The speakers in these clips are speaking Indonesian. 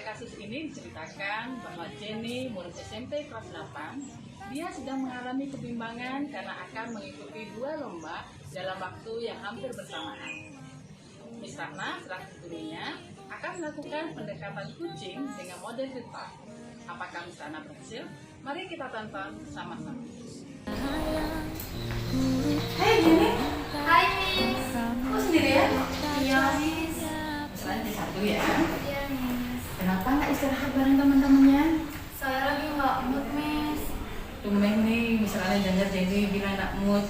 kasus ini diceritakan bahwa Jenny, murid SMP kelas 8, dia sedang mengalami kebimbangan karena akan mengikuti 2 lomba dalam waktu yang hampir bersamaan. Miss Ratna selaku gurunya akan melakukan pendekatan kucing dengan model virtual. Apakah Miss Ratna berhasil? Mari kita tonton sama-sama. Hai Jenny. Hai Miss. Kok sendirian? Iya Miss. Lantai 1 ya. Iya Miss. Kenapa nggak istirahat bareng teman-temannya? Saya lagi nggak mood Miss. Tumben nih, misalnya dengar Jenny bilang nggak mood.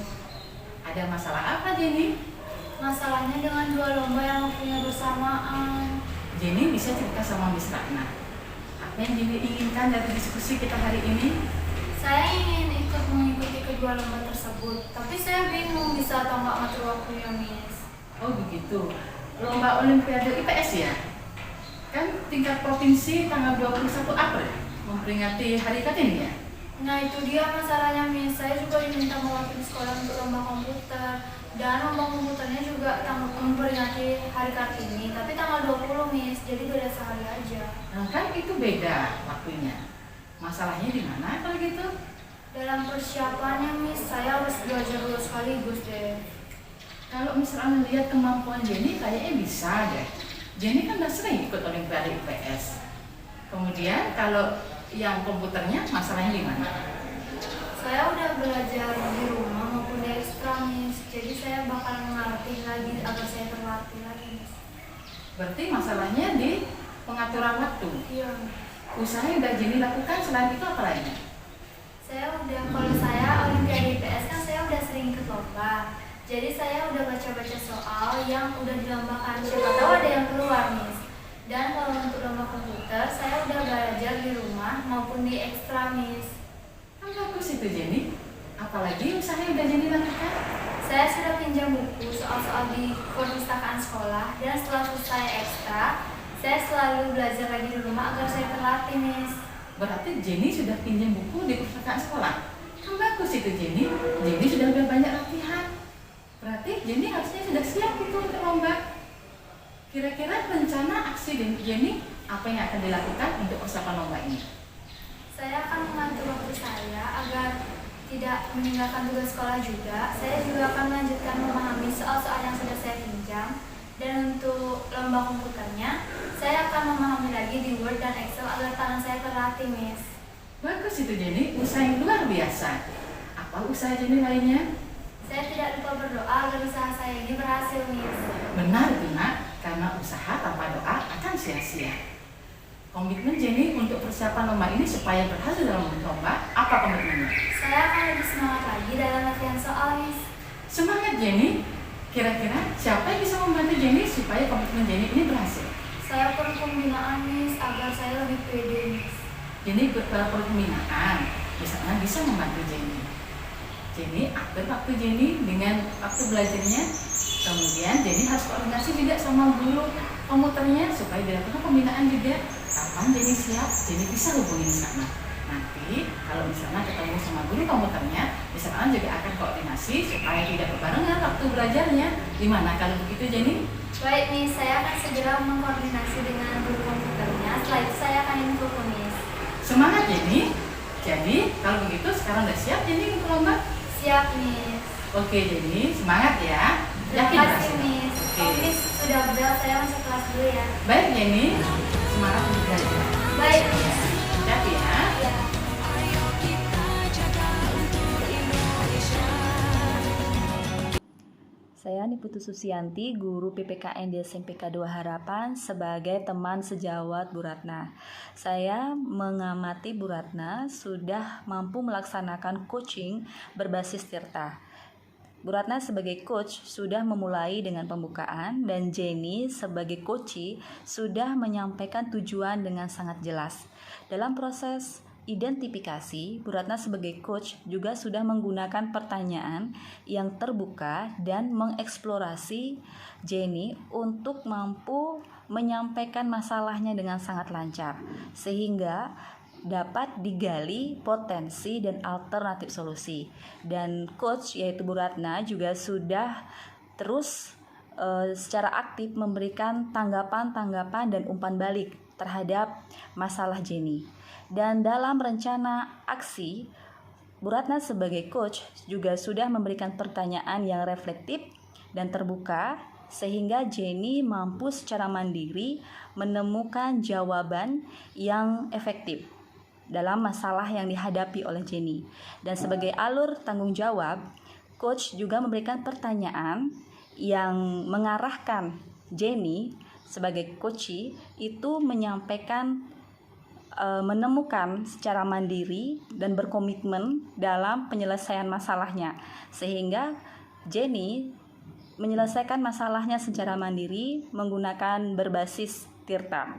Ada masalah apa Jenny? Masalahnya dengan 2 lomba yang waktunya bersamaan. Jenny bisa cerita sama Miss Ratna. Apa yang Jenny inginkan dari diskusi kita hari ini? Saya ingin ikut mengikuti kedua lomba tersebut, tapi saya bingung bisa atau nggak ngatur waktunya Miss. Oh begitu. Lomba Olimpiade IPS ya? Kan tingkat provinsi tanggal 21 April memperingati Hari Kartini ya? Nah itu dia masalahnya Miss. Saya juga diminta mewakili sekolah untuk lomba komputer. Dan lomba komputernya juga memperingati Hari Kartini, tapi tanggal 20 Miss, jadi beda sehari aja. Nah kan itu beda waktunya. Masalahnya di mana kalau gitu? Dalam persiapannya Miss, saya harus belajar dulu sekaligus deh. Kalau misalnya lihat kemampuan Jenny kayaknya bisa deh. Jenny kan udah sering ikut Olimpiade IPS. Kemudian kalau yang komputernya masalahnya di mana? Saya udah belajar di rumah maupun di ekstra Miss, jadi saya bakal ngelatih lagi agar saya terlatih lagi Miss. Berarti masalahnya di pengaturan waktu. Iya. Usaha yang udah Jenny lakukan selain itu apa lagi? Kalau saya Olimpiade IPS kan saya udah sering ikut lomba. Jadi saya udah baca-baca soal yang udah dilombakan, siapa tahu ada yang keluar Miss. Dan kalau untuk lomba komputer, saya udah belajar di rumah maupun di ekstra Miss. Kan bagus itu Jenny. Apalagi usaha yang udah Jenny lakukan? Saya sudah pinjam buku soal-soal di perpustakaan sekolah, dan setelah selesai ekstra, saya selalu belajar lagi di rumah agar saya terlatih Miss. Berarti Jenny sudah pinjam buku di perpustakaan sekolah. Kan bagus itu Jenny. Jenny sudah banyak latihan. Berarti Jenny harusnya sudah siap itu untuk lomba. Kira-kira rencana aksi Jenny apa yang akan dilakukan untuk persiapan lomba ini? Saya akan mengatur waktu saya agar tidak meninggalkan tugas sekolah juga. Saya juga akan melanjutkan memahami soal-soal yang sudah saya pinjam. Dan untuk lomba komputernya, saya akan memahami lagi di Word dan Excel agar tangan saya terlatih, Miss. Bagus itu Jenny, usaha yang luar biasa. Apa usaha Jenny lainnya? Saya tidak lupa berdoa agar usaha saya ini berhasil, Miss. Benar itu nak, karena usaha tanpa doa akan sia-sia. Komitmen Jenny untuk persiapan lomba ini supaya berhasil dalam lomba, apa komitmennya? Saya akan lebih semangat lagi dalam latihan soal, Miss. Semangat Jenny. Kira-kira siapa yang bisa membantu Jenny supaya komitmen Jenny ini berhasil? Saya perlu pembinaan, Miss, agar saya lebih pede, Miss. Jenny perlu pembinaan, misalnya bisa membantu Jenny. Jenny atur waktu Jenny dengan waktu belajarnya. Kemudian Jenny harus koordinasi juga sama guru komputernya supaya dilakukan pembinaan juga. Kapan Jenny siap, Jenny bisa hubungi sana. Nanti kalau misalnya ketemu sama guru komputernya, misalnya juga akan koordinasi supaya tidak berbarengan waktu belajarnya. Gimana kalau begitu Jenny? Baik, Miss, saya akan segera mengkoordinasi dengan guru komputernya. Setelah itu saya akan info ke Miss. Semangat Jenny. Jadi kalau begitu sekarang udah siap Jenny untuk lomba? Siap, Miss. Oke Jenny, semangat ya. Terima Yakin kasih, berhasil? Miss. Oke. Oh, Miss, sudah bel, saya masuk kelas dulu ya. Baik Jenny, semangat untuk belajar. Baik, Miss. Hati-hati ya. Ya. Saya Niputu Susianti, guru PPKN di SMPK 2 Harapan sebagai teman sejawat Bu Ratna. Saya mengamati Bu Ratna sudah mampu melaksanakan coaching berbasis Tirta. Bu Ratna sebagai coach sudah memulai dengan pembukaan dan Jenny sebagai coachee sudah menyampaikan tujuan dengan sangat jelas. Dalam proses identifikasi, Bu Ratna sebagai coach juga sudah menggunakan pertanyaan yang terbuka dan mengeksplorasi Jenny untuk mampu menyampaikan masalahnya dengan sangat lancar, sehingga dapat digali potensi dan alternatif solusi. Dan coach yaitu Bu Ratna juga sudah terus secara aktif memberikan tanggapan-tanggapan dan umpan balik terhadap masalah Jenny. Dan dalam rencana aksi, Bu Ratna sebagai coach juga sudah memberikan pertanyaan yang reflektif dan terbuka sehingga Jenny mampu secara mandiri menemukan jawaban yang efektif dalam masalah yang dihadapi oleh Jenny. Dan sebagai alur tanggung jawab, coach juga memberikan pertanyaan yang mengarahkan Jenny sebagai coachee itu menyampaikan menemukan secara mandiri dan berkomitmen dalam penyelesaian masalahnya, sehingga Jenny menyelesaikan masalahnya secara mandiri menggunakan berbasis Tirta.